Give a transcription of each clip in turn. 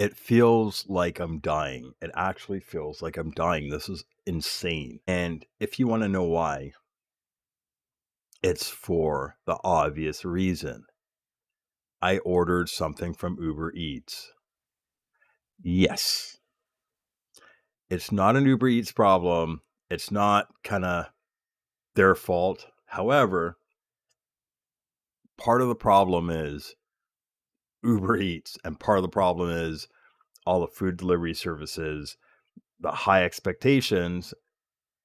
It feels like I'm dying. It actually feels like I'm dying. This is insane. And if you want to know why, it's for the obvious reason. I ordered something from Uber Eats. Yes. It's not an Uber Eats problem. It's not kind of their fault. However, part of the problem is Uber Eats, and part of the problem is all the food delivery services, the high expectations,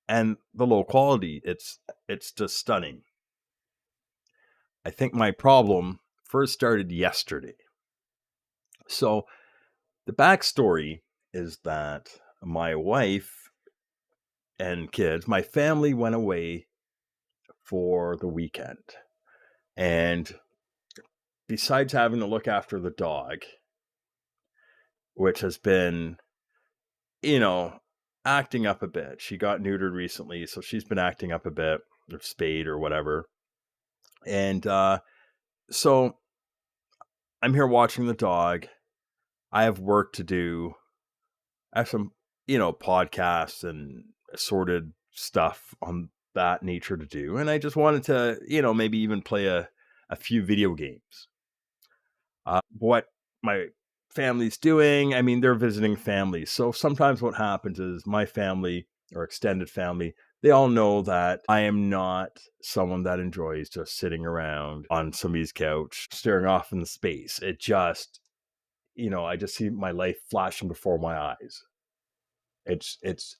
and the low quality. It's just stunning. I think my problem first started yesterday. So the backstory is that my wife and kids, my family went away for the weekend. And besides having to look after the dog, which has been, you know, acting up a bit. She got neutered recently, so she's been acting up a bit, or spayed or whatever. And so I'm here watching the dog. I have work to do. I have some, podcasts and assorted stuff on that nature to do. And I just wanted to, maybe even play a few video games. What my family's doing, I mean, they're visiting families. So sometimes what happens is my family or extended family, they all know that I am not someone that enjoys just sitting around on somebody's couch, staring off in the space. It just, I just see my life flashing before my eyes. It's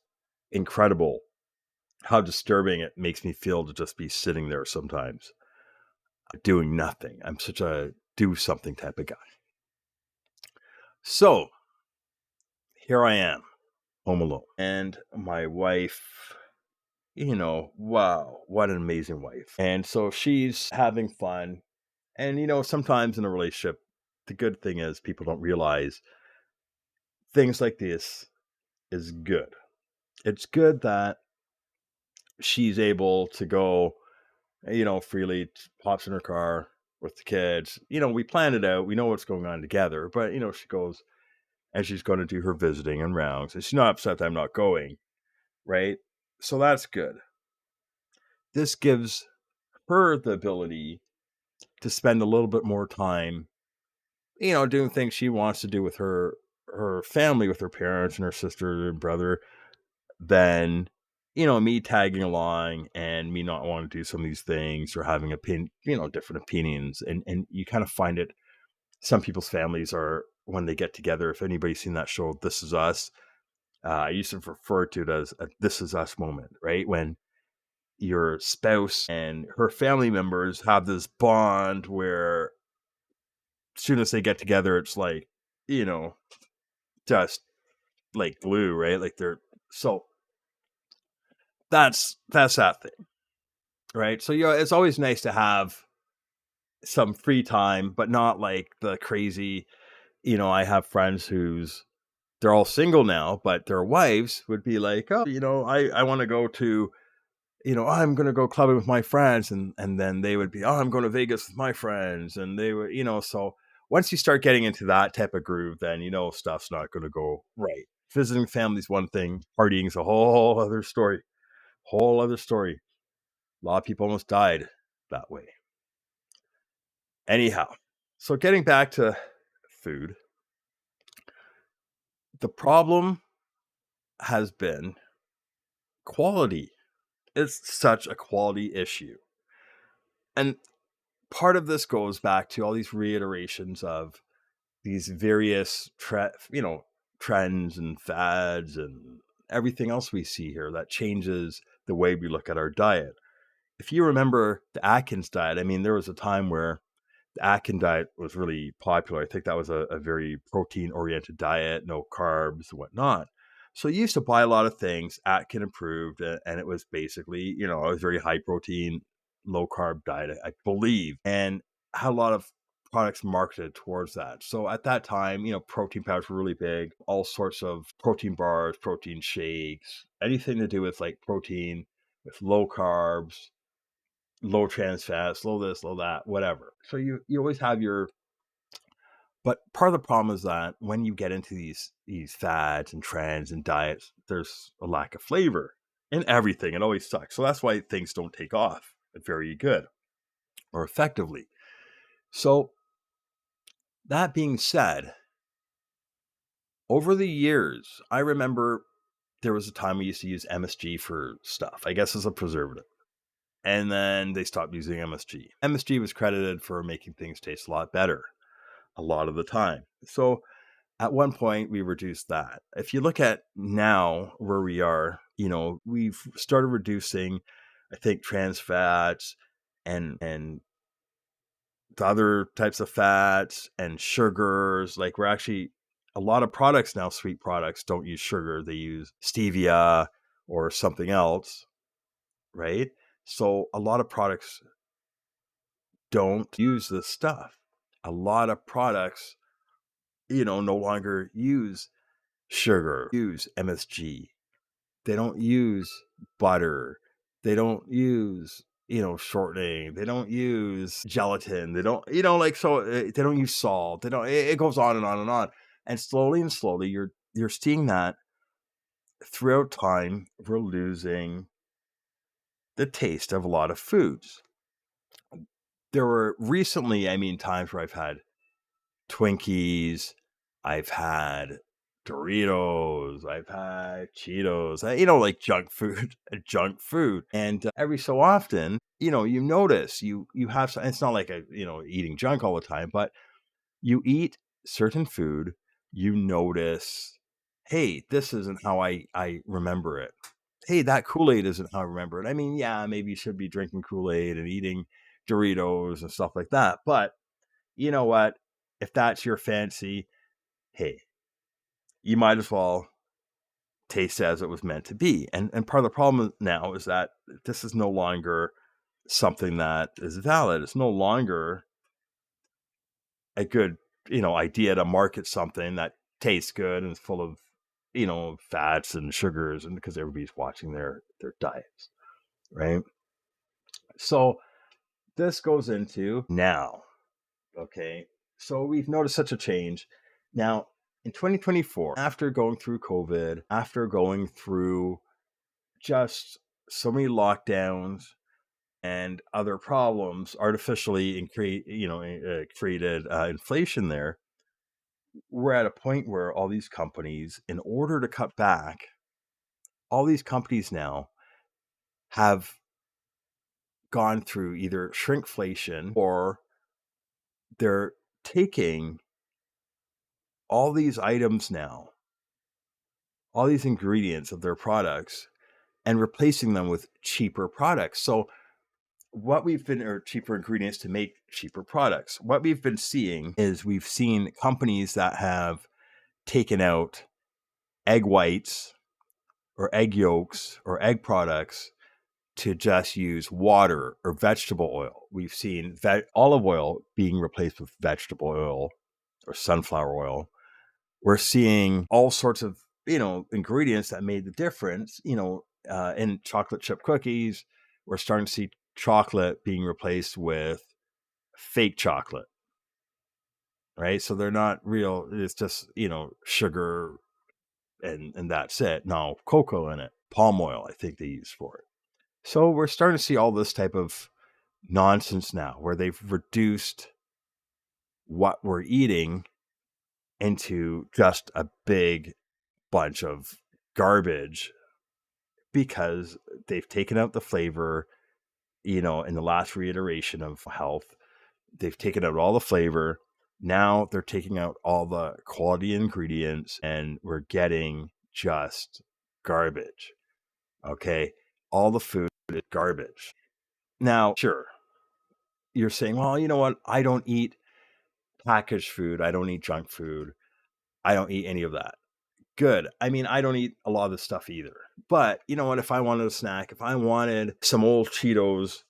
incredible how disturbing it makes me feel to just be sitting there sometimes doing nothing. I'm such a do something type of guy. So here I am, home alone. And my wife, wow, what an amazing wife. And so she's having fun. And, sometimes in a relationship, the good thing is people don't realize things like this is good. It's good that she's able to go, freely, pops in her car with the kids. We planned it out. We know what's going on together. But, she goes and she's going to do her visiting and rounds. And she's not upset that I'm not going. Right. So that's good. This gives her the ability to spend a little bit more time, doing things she wants to do with her family, with her parents and her sister and brother, than me tagging along and me not wanting to do some of these things or having different opinions. And you kind of find it. Some people's families are when they get together. If anybody's seen that show, This Is Us, I used to refer to it as a This Is Us moment, right? When your spouse and her family members have this bond where as soon as they get together, it's like, you know, just like glue, right? Like they're so that's that thing, right? So it's always nice to have some free time, but not like the crazy. I have friends who's they're all single now, but their wives would be like, oh, I want to go to, I'm going to go clubbing with my friends. And then they would be, oh, I'm going to Vegas with my friends. And they were, so once you start getting into that type of groove, then, stuff's not going to go right. Visiting family's one thing. Partying is a whole other story. Whole other story. A lot of people almost died that way. Anyhow, so getting back to food, the problem has been quality. It's such a quality issue. And part of this goes back to all these reiterations of these various trends and fads and everything else we see here that changes the way we look at our diet. If you remember the Atkins diet, I mean, there was a time where the Atkins diet was really popular. I think that was a very protein oriented diet, no carbs and whatnot. So you used to buy a lot of things. Atkins improved, and it was basically, it was very high protein, low carb diet, I believe, and had a lot of products marketed towards that. So at that time, protein powders were really big, all sorts of protein bars, protein shakes, anything to do with like protein with low carbs, low trans fats, low this, low that, whatever. So you always have your But part of the problem is that when you get into these fads and trends and diets, there's a lack of flavor in everything. It always sucks. So that's why things don't take off very good or effectively. So that being said, over the years, I remember there was a time we used to use MSG for stuff, I guess as a preservative. And then they stopped using MSG. MSG was credited for making things taste a lot better a lot of the time. So at one point, we reduced that. If you look at now where we are, we've started reducing, I think, trans fats and the other types of fats and sugars. Like we're actually a lot of products now, sweet products don't use sugar. They use stevia or something else, right? So a lot of products don't use this stuff. A lot of products, no longer use sugar, use MSG. They don't use butter. They don't use, shortening. They don't use gelatin. They don't, they don't use salt. They don't, it goes on and on and on. And slowly, you're seeing that throughout time, we're losing the taste of a lot of foods. There were recently, times where I've had Twinkies, I've had Doritos, I've had Cheetos, like junk food, junk food. And every so often, you notice you have some, it's not like eating junk all the time, but you eat certain food, you notice, hey, this isn't how I remember it. Hey, that Kool-Aid isn't how I remember it. I mean, yeah, maybe you should be drinking Kool-Aid and eating Doritos and stuff like that. But you know what? If that's your fancy, hey, you might as well taste it as it was meant to be. And part of the problem now is that this is no longer something that is valid. It's no longer a good, idea to market something that tastes good and is full of, fats and sugars, and because everybody's watching their diets, right? So this goes into now. Okay. So we've noticed such a change. Now, in 2024, after going through COVID, after going through just so many lockdowns and other problems, artificially and created inflation there, we're at a point where all these companies, in order to cut back, all these companies now have gone through either shrinkflation or they're taking all these items now, all these ingredients of their products, and replacing them with cheaper products. So what we've been, or cheaper ingredients to make cheaper products. What we've been seeing is we've seen companies that have taken out egg whites or egg yolks or egg products to just use water or vegetable oil. We've seen olive oil being replaced with vegetable oil or sunflower oil. We're seeing all sorts of, ingredients that made the difference, in chocolate chip cookies. We're starting to see chocolate being replaced with fake chocolate, right? So they're not real. It's just, sugar and that's it. No cocoa in it, palm oil, I think they use for it. So we're starting to see all this type of nonsense now where they've reduced what we're eating into just a big bunch of garbage because they've taken out the flavor, in the last reiteration of health. They've taken out all the flavor. Now they're taking out all the quality ingredients and we're getting just garbage. Okay. All the food is garbage. Now, sure, you're saying, well, you know what? I don't eat packaged food. I don't eat junk food. I don't eat any of that. Good. I mean, I don't eat a lot of this stuff either. But you know what? If I wanted a snack, if I wanted some old Cheetos,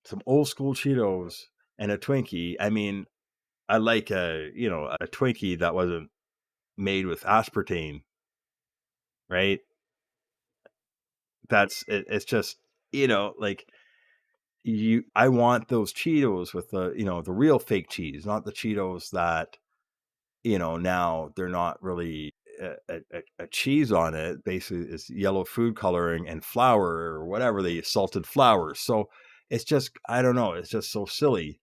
some old school Cheetos and a Twinkie, I mean, I like a Twinkie that wasn't made with aspartame, right? That's it, it's just, like I want those Cheetos with the real fake cheese, not the Cheetos that now they're not really a cheese on it. Basically, it's yellow food coloring and flour or whatever they use, salted flour. So it's just, I don't know, it's just so silly,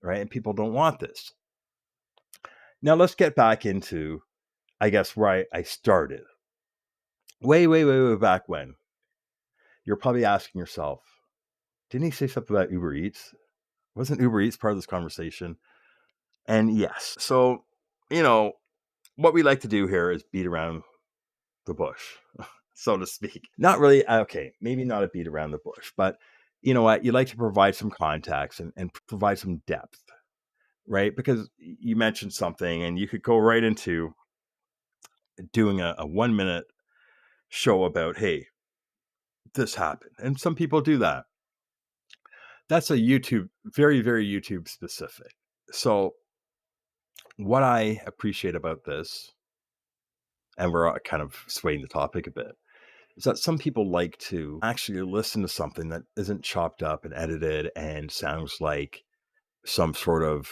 right? And people don't want this. Now let's get back into, I guess, where I started. Way, way, way, way back when. You're probably asking yourself, didn't he say something about Uber Eats? Wasn't Uber Eats part of this conversation? And yes. So, you know, what we like to do here is beat around the bush, so to speak. Not really. Okay, maybe not a beat around the bush, but you know what? You like to provide some context and provide some depth, right? Because you mentioned something and you could go right into doing a 1 minute show about, hey, this happened. And some people do that. That's a YouTube, very, very YouTube specific. So, what I appreciate about this, and we're kind of swaying the topic a bit, is that some people like to actually listen to something that isn't chopped up and edited and sounds like some sort of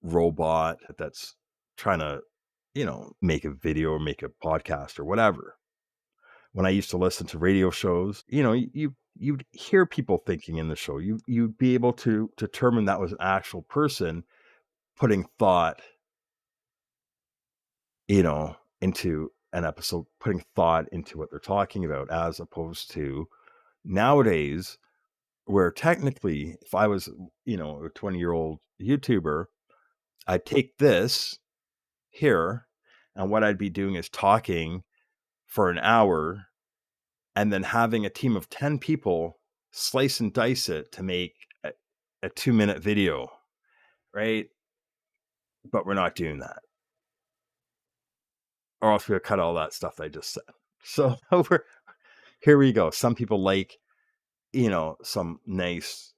robot that's trying to, make a video or make a podcast or whatever. When I used to listen to radio shows, you'd hear people thinking in the show. You'd be able to determine that was an actual person putting thought, into an episode, putting thought into what they're talking about, as opposed to nowadays, where technically, if I was, a 20-year-old YouTuber, I'd take this here, and what I'd be doing is talking for an hour and then having a team of 10 people slice and dice it to make a 2-minute video, right? But we're not doing that. Or else we'll cut all that stuff I just said. So here we go. Some people like, some nice,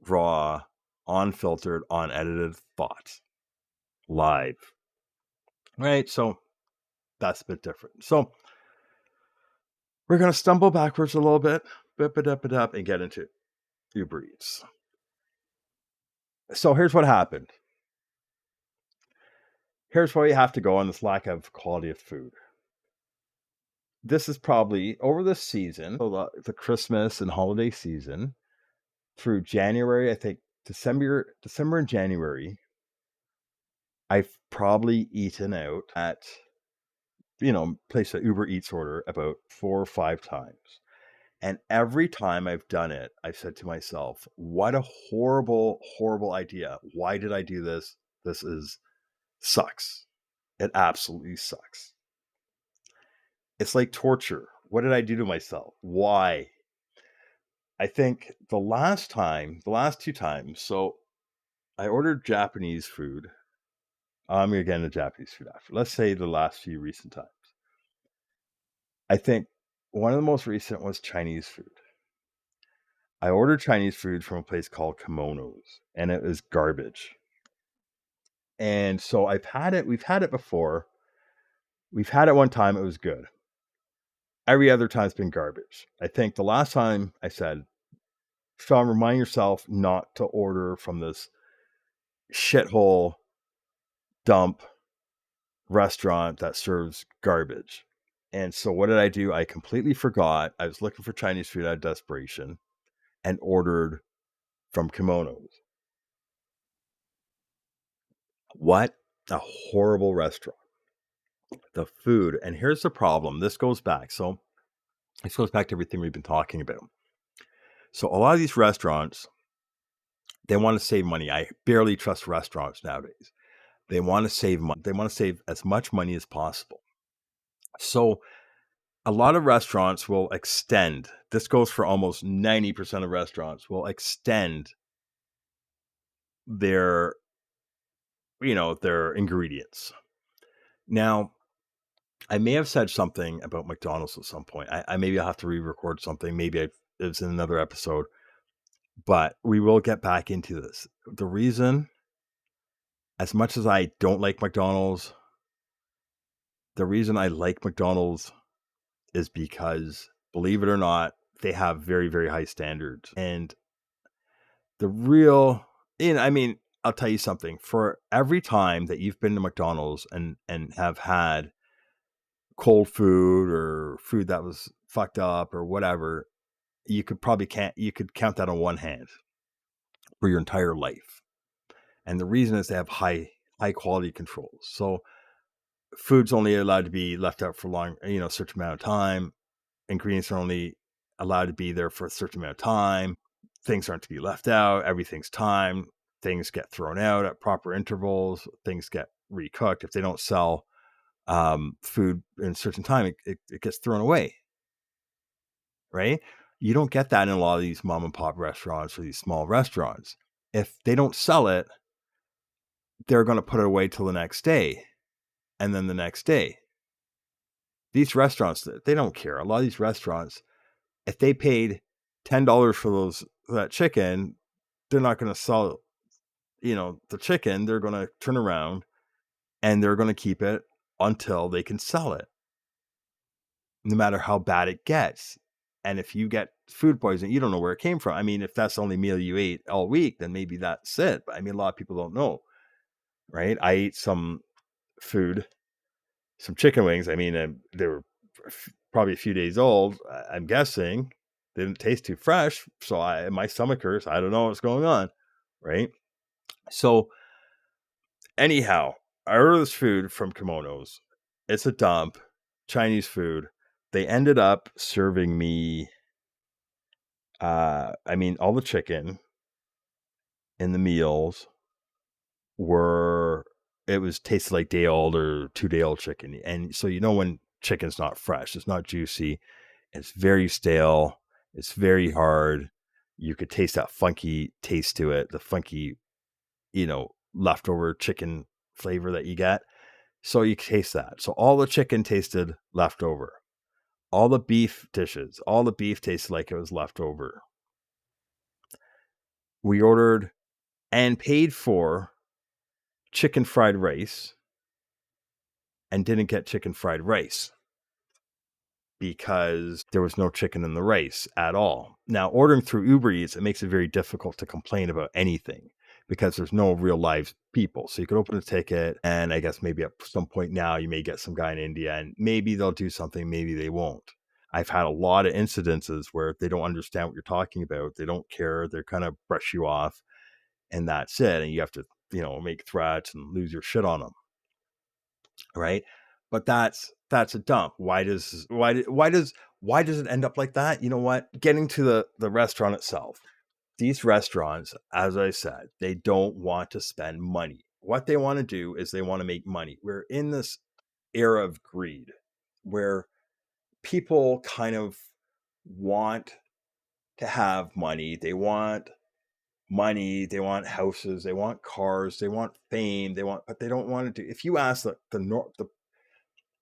raw, unfiltered, unedited thought live, right? So that's a bit different. So we're going to stumble backwards a little bit, and get into Uber Eats. So here's what happened. Here's where you have to go on this lack of quality of food. This is probably over the season, so the Christmas and holiday season, through January, I think December and January, I've probably eaten out at, place an Uber Eats order about 4 or 5 times. And every time I've done it, I've said to myself, what a horrible, horrible idea. Why did I do this? This sucks. It absolutely sucks. It's like torture. What did I do to myself? Why? I think the last 2 times, so I ordered Japanese food. I'm going to get into Japanese food after. Let's say the last few recent times. I think one of the most recent was Chinese food. I ordered Chinese food from a place called Kimonos, and it was garbage. And so we've had it before. We've had it one time, it was good. Every other time's been garbage. I think the last time I said, Sean, remind yourself not to order from this shithole dump restaurant that serves garbage. And so what did I do? I completely forgot. I was looking for Chinese food out of desperation and ordered from Kimonos. What a horrible restaurant. The food, and here's the problem. This goes back to everything we've been talking about. So a lot of these restaurants, they want to save money. I barely trust restaurants nowadays. They want to save money. They want to save as much money as possible. So a lot of restaurants will extend. This goes for almost 90% of restaurants will extend their ingredients. Now, I may have said something about McDonald's at some point. I maybe I'll have to re-record something. Maybe it was in another episode, but we will get back into this. The reason, as much as I don't like McDonald's, the reason I like McDonald's is because, believe it or not, they have very, very high standards. And the real, I mean, I'll tell you something. For every time that you've been to McDonald's and have had cold food or food that was fucked up or whatever, you could count that on one hand for your entire life. And the reason is they have high quality controls. So food's only allowed to be left out for long, a certain amount of time. Ingredients are only allowed to be there for a certain amount of time. Things aren't to be left out. Everything's timed. Things get thrown out at proper intervals. Things get recooked. If they don't sell food in a certain time, it gets thrown away, right? You don't get that in a lot of these mom and pop restaurants or these small restaurants. If they don't sell it, they're going to put it away till the next day, and then the next day. These restaurants, they don't care. A lot of these restaurants, if they paid $10 for that chicken, they're not going to sell, the chicken. They're going to turn around and they're going to keep it until they can sell it, no matter how bad it gets. And if you get food poisoning, you don't know where it came from. I mean, if that's the only meal you ate all week, then maybe that's it. But I mean, a lot of people don't know, right? I ate some food, some chicken wings. I mean, they were probably a few days old. I'm guessing they didn't taste too fresh. So my stomach hurts. I don't know what's going on, right? So anyhow, I ordered this food from Kimonos. It's a dump, Chinese food. They ended up serving me, all the chicken in the meals it was tasted like day old or 2 day old chicken. And so, when chicken's not fresh, it's not juicy, it's very stale, it's very hard. You could taste that funky taste to it, the funky, leftover chicken flavor that you get. So you taste that. So all the chicken tasted leftover. All the beef dishes, all the beef tasted like it was leftover. We ordered and paid for chicken fried rice and didn't get chicken fried rice because there was no chicken in the rice at all. Now, ordering through Uber Eats, it makes it very difficult to complain about anything because there's no real live people. So you could open a ticket, and I guess maybe at some point now you may get some guy in India, and maybe they'll do something, maybe they won't. I've had a lot of incidences where they don't understand what you're talking about. They don't care. They're kind of brush you off, and that's it. And you have to, make threats and lose your shit on them, right? But that's a dump. Why does it end up like that? You know what? Getting to the restaurant itself. These restaurants, as I said, they don't want to spend money. What they want to do is they want to make money. We're in this era of greed where people kind of want to have money. They want money, they want houses, they want cars, they want fame, but they don't want to do. If you ask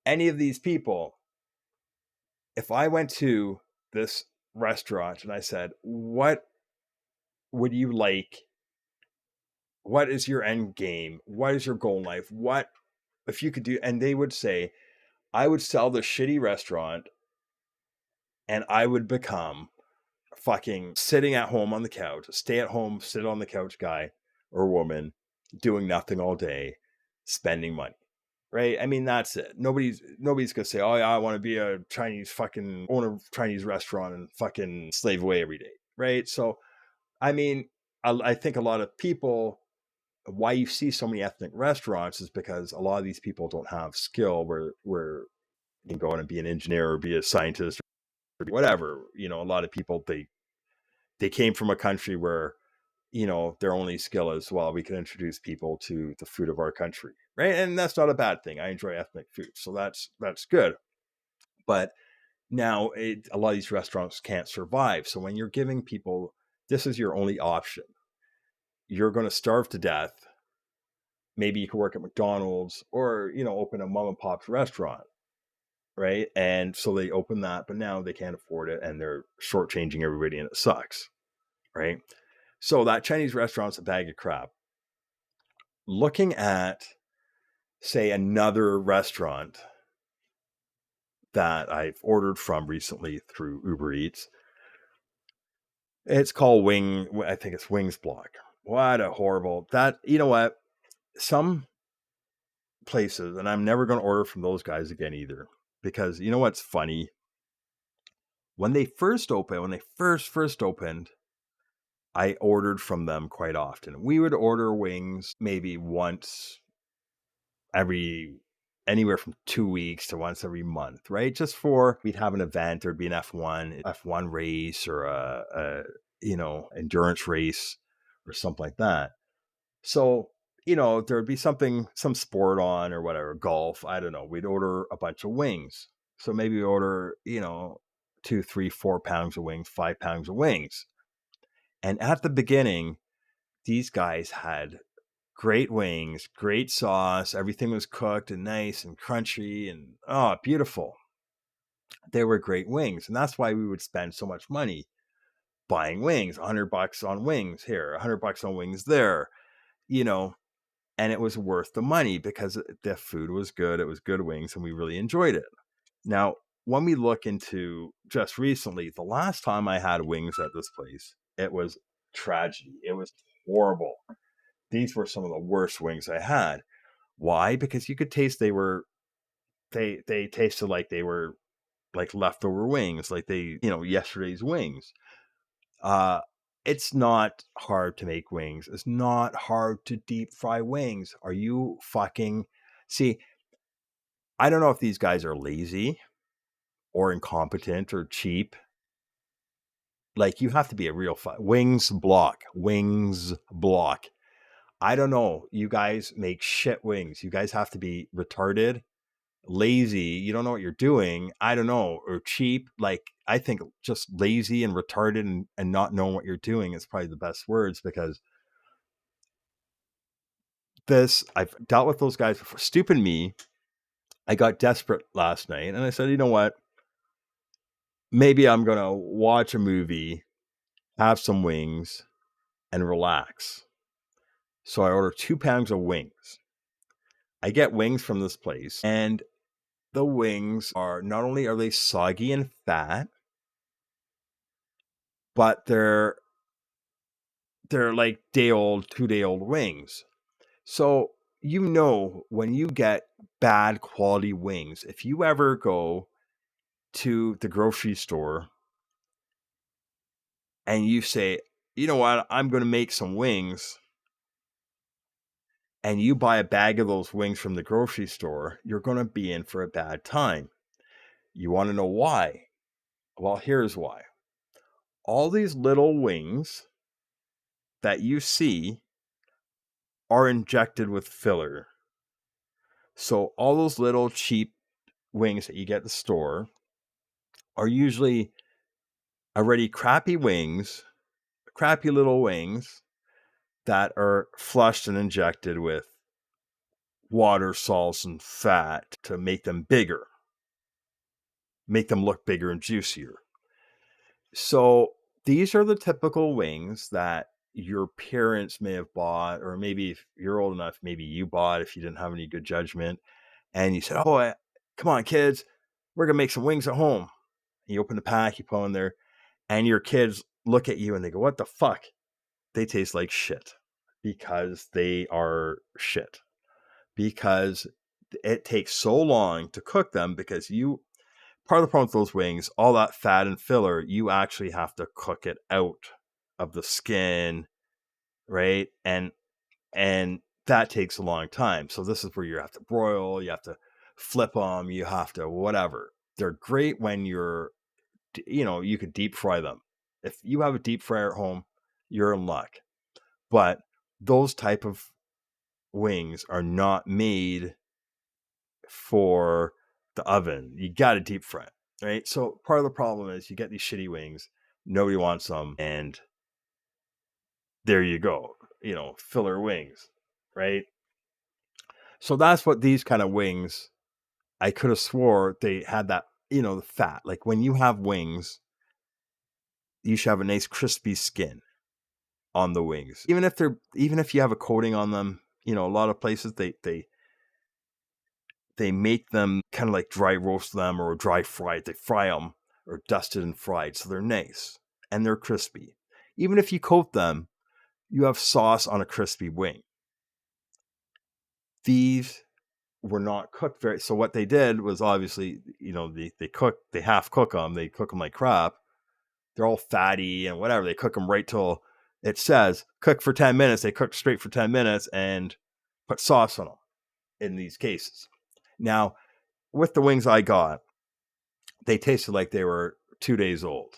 any of these people, if I went to this restaurant and I said, "What would you like? What is your end game? What is your goal in life? What if you could do?" And they would say, "I would sell the shitty restaurant and I would become fucking sitting at home on the couch, stay at home, sit on the couch guy or woman, doing nothing all day, spending money." Right? I mean, that's it. Nobody's gonna say, "Oh yeah, I want to be a Chinese fucking owner of Chinese restaurant and fucking slave away every day." Right? So, I mean, I think a lot of people, why you see so many ethnic restaurants is because a lot of these people don't have skill where you can go in and be an engineer or be a scientist or whatever. A lot of people they came from a country where their only skill is, well, we can introduce people to the food of our country, right? And that's not a bad thing. I enjoy ethnic food, so that's good. But now a lot of these restaurants can't survive. So when you're giving people, this is your only option, you're going to starve to death. Maybe you can work at McDonald's or open a mom and pop's restaurant, right? And so they open that, but now they can't afford it, and they're shortchanging everybody, and it sucks, right? So that Chinese restaurant's a bag of crap. Looking at, say, another restaurant that I've ordered from recently through Uber Eats, it's called I think it's Wings Block. What a horrible that you know what? Some places, and I'm never gonna order from those guys again either, because you know what's funny? When they first opened, I ordered from them quite often. We would order wings maybe once every anywhere from 2 weeks to once every month, right? Just for we'd have an event, there'd be an F1 race or endurance race or something like that. So, there'd be some sport on or whatever, golf, I don't know. We'd order a bunch of wings. So maybe we order, 2, 3, 4 pounds of wings, 5 pounds of wings. And at the beginning, these guys had great wings, great sauce. Everything was cooked and nice and crunchy and oh, beautiful. They were great wings. And that's why we would spend so much money buying wings, $100 on wings here, $100 on wings there, you know, and it was worth the money because the food was good. It was good wings and we really enjoyed it. Now, when we look into just recently, the last time I had wings at this place, it was tragedy. It was horrible. These were some of the worst wings I had. Why? Because you could taste they tasted like they were like leftover wings, like yesterday's wings. Uh it's not hard to make wings. It's not hard to deep fry wings. Are you fucking See, I don't know if these guys are lazy or incompetent or cheap. Like you have to be a real wings block. I don't know. You guys make shit wings. You guys have to be retarded, lazy. You don't know what you're doing. I don't know, or cheap. Like I think just lazy and retarded and not knowing what you're doing is probably the best words because I've dealt with those guys before. Stupid me. I got desperate last night and I said, you know what? Maybe I'm gonna watch a movie, have some wings, and relax. So I order 2 pounds of wings. I get wings from this place, and the wings are not only are they soggy and fat, but they're like day old, 2 day old wings. So when you get bad quality wings, if you ever go to the grocery store and you say, you know what, I'm going to make some wings, and you buy a bag of those wings from the grocery store, you're going to be in for a bad time. You want to know why? Well, here's why. All these little wings that you see are injected with filler. So all those little cheap wings that you get at the store are usually already crappy little wings that are flushed and injected with water, salts, and fat to make them bigger, make them look bigger and juicier. So these are the typical wings that your parents may have bought, or maybe if you're old enough, maybe you bought if you didn't have any good judgment. And you said, oh, come on, kids, we're going to make some wings at home. And you open the pack, you put in there, and your kids look at you and they go, what the fuck? They taste like shit because they are shit. Because it takes so long to cook them because part of the problem with those wings, all that fat and filler, you actually have to cook it out of the skin, right? And that takes a long time. So this is where you have to broil, you have to flip them, you have to whatever. They're great when you could deep fry them. If you have a deep fryer at home, you're in luck. But those type of wings are not made for the oven. You got to deep fry it, right? So part of the problem is you get these shitty wings, nobody wants them, and there you go, filler wings, right? So that's what these kind of wings, I could have swore they had that, the fat. Like when you have wings, you should have a nice crispy skin on the wings. Even if you have a coating on them, a lot of places they make them kind of like dry roast them or dry fried. They fry them or dusted and fried. So they're nice and they're crispy. Even if you coat them, You have sauce on a crispy wing. These were not cooked very so what they did was obviously, they half cook them, they cook them like crap. They're all fatty and whatever. They cook them right till it says cook for 10 minutes. They cook straight for 10 minutes and put sauce on them in these cases. Now, with the wings I got, they tasted like they were 2 days old.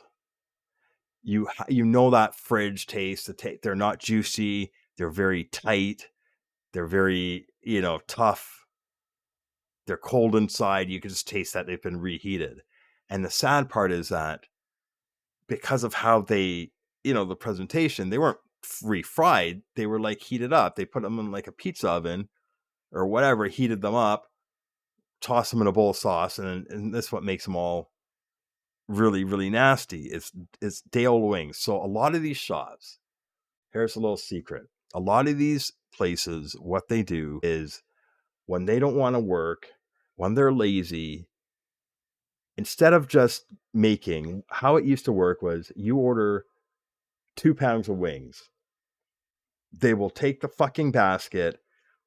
You know that fridge taste. They're not juicy. They're very tight. They're very, tough. They're cold inside. You can just taste that they've been reheated. And the sad part is that because of how the presentation, they weren't refried. They were like heated up. They put them in like a pizza oven or whatever, heated them up, toss them in a bowl of sauce, and this is what makes them all really, really nasty. It's day old wings. So a lot of these shops, here's a little secret. A lot of these places, what they do is when they don't want to work, when they're lazy, instead of just making, how it used to work was you order 2 pounds of wings. They will take the fucking basket,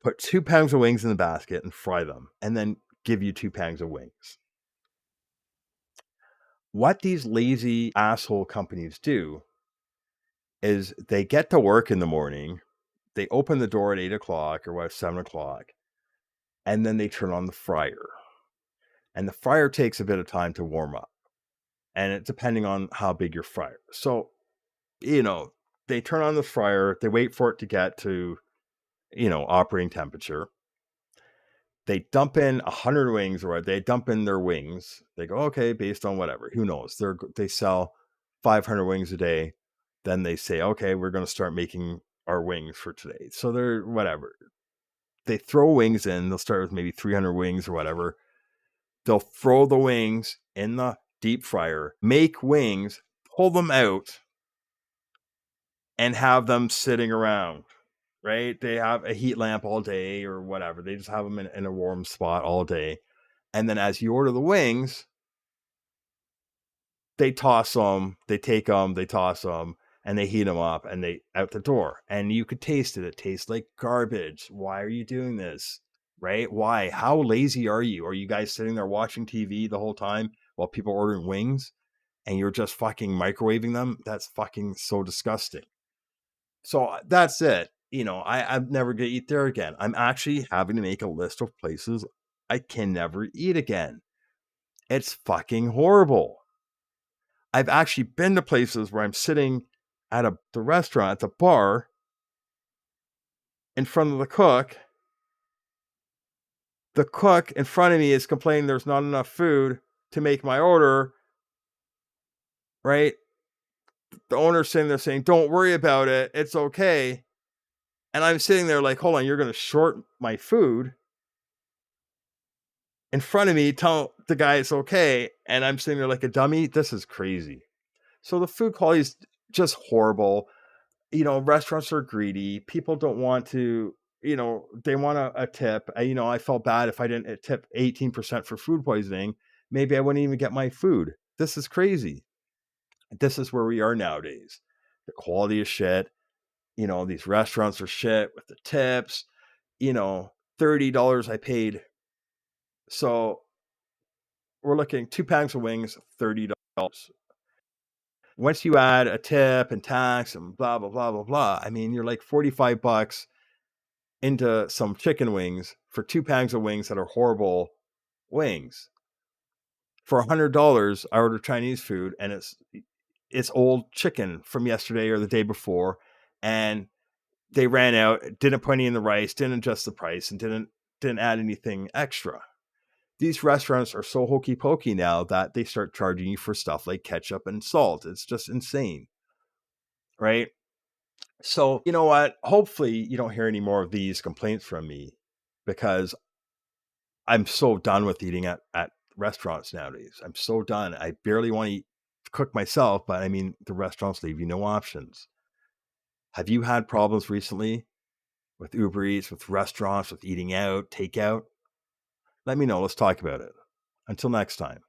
put 2 pounds of wings in the basket and fry them, and then give you 2 pounds of wings. What these lazy asshole companies do is they get to work in the morning, they open the door at 8 o'clock or 7 o'clock, and then they turn on the fryer. And the fryer takes a bit of time to warm up. And it's depending on how big your fryer. So, they turn on the fryer, they wait for it to get to, operating temperature. They dump in 100 wings, or they dump in their wings. They go, okay, based on whatever, who knows? They sell 500 wings a day. Then they say, okay, we're going to start making our wings for today. So they're whatever. They throw wings in. They'll start with maybe 300 wings or whatever. They'll throw the wings in the deep fryer, make wings, pull them out, and have them sitting around, right? They have a heat lamp all day or whatever. They just have them in a warm spot all day. And then as you order the wings, they toss them, they take them, they toss them, and they heat them up and they out the door. And you could taste it. It tastes like garbage. Why are you doing this? Right? Why? How lazy are you? Are you guys sitting there watching TV the whole time while people are ordering wings and you're just fucking microwaving them? That's fucking so disgusting. So that's it. I'm never going to eat there again. I'm actually having to make a list of places I can never eat again. It's fucking horrible. I've actually been to places where I'm sitting at the restaurant, at the bar, in front of the cook. The cook in front of me is complaining there's not enough food to make my order, right? The owner's sitting there saying, don't worry about it. It's okay. And I'm sitting there like, hold on, you're going to short my food in front of me, tell the guy it's okay. And I'm sitting there like a dummy. This is crazy. So the food quality is just horrible. Restaurants are greedy. People don't want to, they want a tip. I felt bad if I didn't tip 18% for food poisoning. Maybe I wouldn't even get my food. This is crazy. This is where we are nowadays. The quality is shit. These restaurants are shit with the tips. $30 I paid. So we're looking 2 pounds of wings, $30. Once you add a tip and tax and blah, blah, blah, blah, blah, I mean, you're like $45 into some chicken wings for 2 pounds of wings that are horrible wings. For $100, I order Chinese food and it's old chicken from yesterday or the day before. And they ran out, didn't put any in the rice, didn't adjust the price, and didn't add anything extra. These restaurants are so hokey pokey now that they start charging you for stuff like ketchup and salt. It's just insane. Right? So, you know what? Hopefully you don't hear any more of these complaints from me because I'm so done with eating at restaurants nowadays. I'm so done. I barely want to cook myself, but I mean, the restaurants leave you no options. Have you had problems recently with Uber Eats, with restaurants, with eating out, takeout? Let me know. Let's talk about it. Until next time.